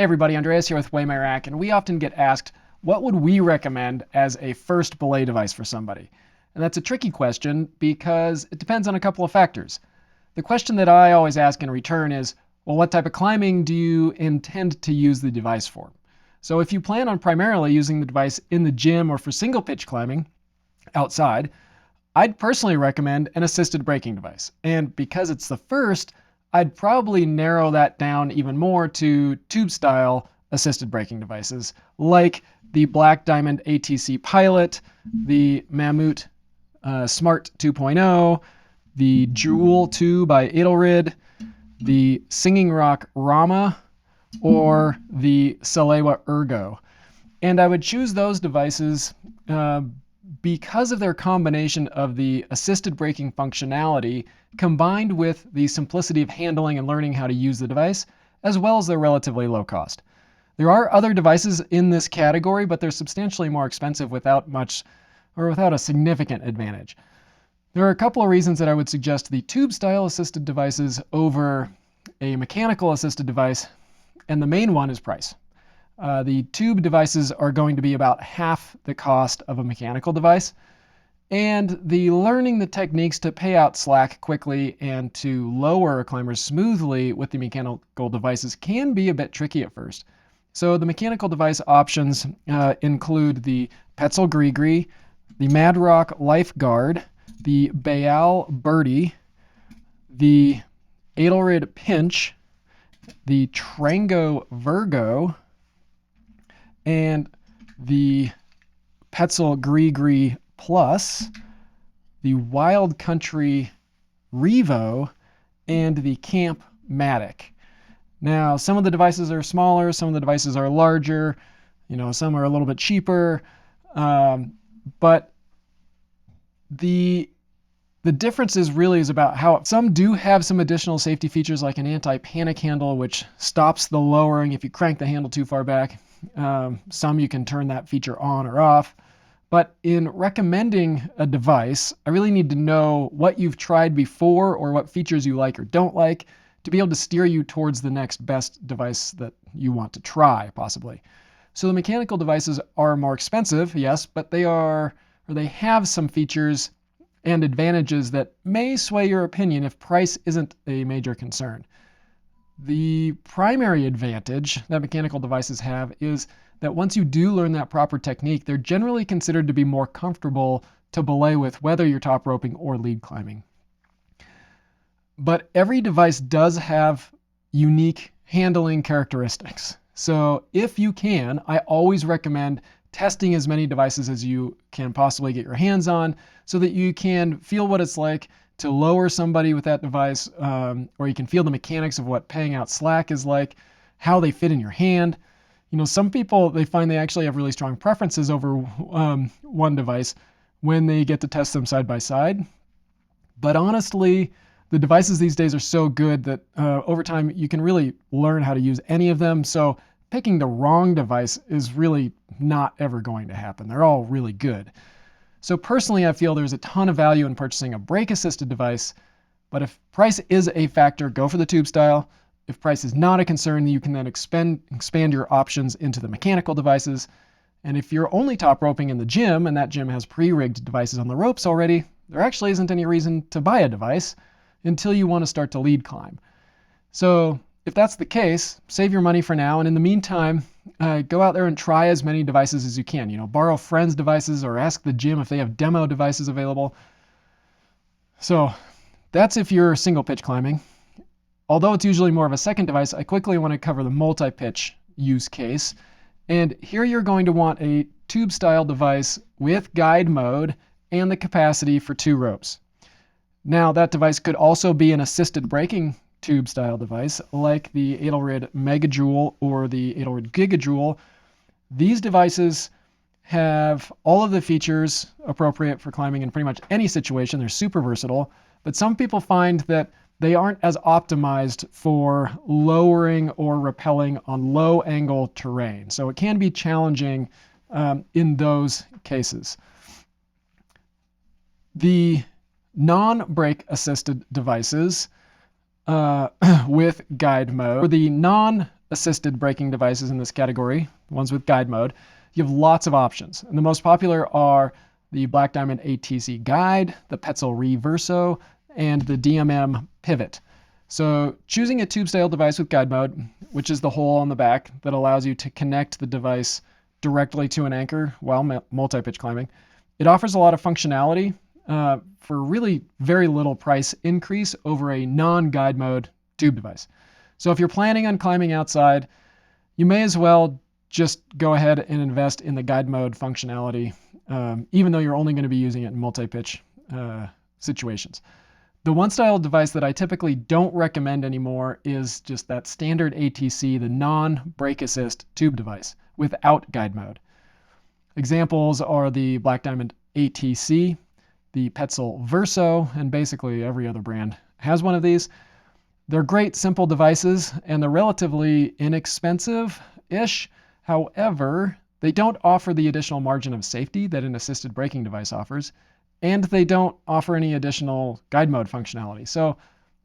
Hey everybody, Andreas here with WeighMyRack, and we often get asked, what would we recommend as a first belay device for somebody? And that's a tricky question because it depends on a couple of factors. The question that I always ask in return is, well, what type of climbing do you intend to use the device for? So if you plan on primarily using the device in the gym or for single pitch climbing outside, I'd personally recommend an assisted braking device. And because it's the first, I'd probably narrow that down even more to tube-style assisted braking devices, like the Black Diamond ATC Pilot, the Mammut Smart 2.0, the Jewel 2 by Edelrid, the Singing Rock Rama, or the Salewa Ergo. And I would choose those devices because of their combination of the assisted braking functionality combined with the simplicity of handling and learning how to use the device, as well as their relatively low cost. There are other devices in this category, but they're substantially more expensive without a significant advantage. There are a couple of reasons that I would suggest the tube-style assisted devices over a mechanical assisted device, and the main one is price. The tube devices are going to be about half the cost of a mechanical device, and the learning the techniques to pay out slack quickly and to lower climbers smoothly with the mechanical devices can be a bit tricky at first. So the mechanical device options include the Petzl Grigri, the Madrock Lifeguard, the Bayal Birdie, the Edelrid Pinch, the Trango Virgo, and the Petzl Grigri Plus, the Wild Country Revo, and the Camp Matic. Now, some of the devices are smaller, some of the devices are larger, some are a little bit cheaper, but the difference is about how some do have some additional safety features like an anti-panic handle, which stops the lowering if you crank the handle too far back. Some you can turn that feature on or off. But in recommending a device, I really need to know what you've tried before or what features you like or don't like to be able to steer you towards the next best device that you want to try, possibly. So the mechanical devices are more expensive, yes, but they have some features and advantages that may sway your opinion if price isn't a major concern. The primary advantage that mechanical devices have is that once you do learn that proper technique, they're generally considered to be more comfortable to belay with, whether you're top roping or lead climbing. But every device does have unique handling characteristics. So if you can, I always recommend testing as many devices as you can possibly get your hands on so that you can feel what it's like to lower somebody with that device, or you can feel the mechanics of what paying out slack is like, how they fit in your hand. Some people, they find they actually have really strong preferences over one device when they get to test them side by side. But honestly, the devices these days are so good that over time you can really learn how to use any of them. So picking the wrong device is really not ever going to happen. They're all really good. So personally, I feel there's a ton of value in purchasing a brake-assisted device, but if price is a factor, go for the tube style. If price is not a concern, you can then expand your options into the mechanical devices. And if you're only top roping in the gym and that gym has pre-rigged devices on the ropes already, there actually isn't any reason to buy a device until you want to start to lead climb. So if that's the case, save your money for now. And in the meantime, go out there and try as many devices as you can. Borrow friends' devices or ask the gym if they have demo devices available. So that's if you're single pitch climbing. Although it's usually more of a second device, I quickly want to cover the multi-pitch use case. And here you're going to want a tube-style device with guide mode and the capacity for 2 ropes. Now, that device could also be an assisted braking tube-style device like the Edelrid Megajoule or the Edelrid Gigajoule. These devices have all of the features appropriate for climbing in pretty much any situation. They're super versatile, but some people find that they aren't as optimized for lowering or rappelling on low angle terrain. So it can be challenging in those cases. The non-brake assisted devices with guide mode, or the assisted braking devices in this category, ones with guide mode, you have lots of options. And the most popular are the Black Diamond ATC Guide, the Petzl Reverso, and the DMM Pivot. So choosing a tube-style device with guide mode, which is the hole on the back that allows you to connect the device directly to an anchor while multi-pitch climbing, it offers a lot of functionality for really very little price increase over a non-guide mode tube device. So if you're planning on climbing outside, you may as well just go ahead and invest in the guide mode functionality, even though you're only going to be using it in multi-pitch situations. The one style of device that I typically don't recommend anymore is just that standard ATC, the non-brake assist tube device without guide mode. Examples are the Black Diamond ATC, the Petzl Verso, and basically every other brand has one of these. They're great, simple devices, and they're relatively inexpensive-ish. However, they don't offer the additional margin of safety that an assisted braking device offers, and they don't offer any additional guide mode functionality. So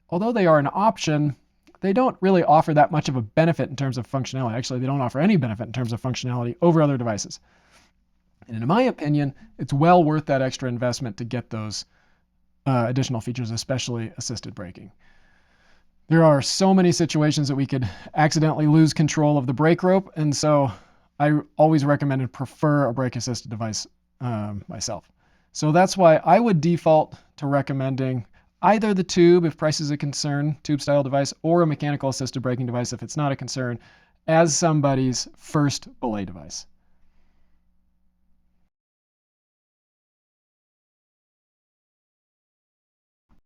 although they are an option, they don't really offer that much of a benefit in terms of functionality. Actually, they don't offer any benefit in terms of functionality over other devices. And in my opinion, it's well worth that extra investment to get those additional features, especially assisted braking. There are so many situations that we could accidentally lose control of the brake rope, and so I always recommend and prefer a brake-assisted device myself. So that's why I would default to recommending either the tube, if price is a concern, tube-style device, or a mechanical assisted braking device if it's not a concern, as somebody's first belay device.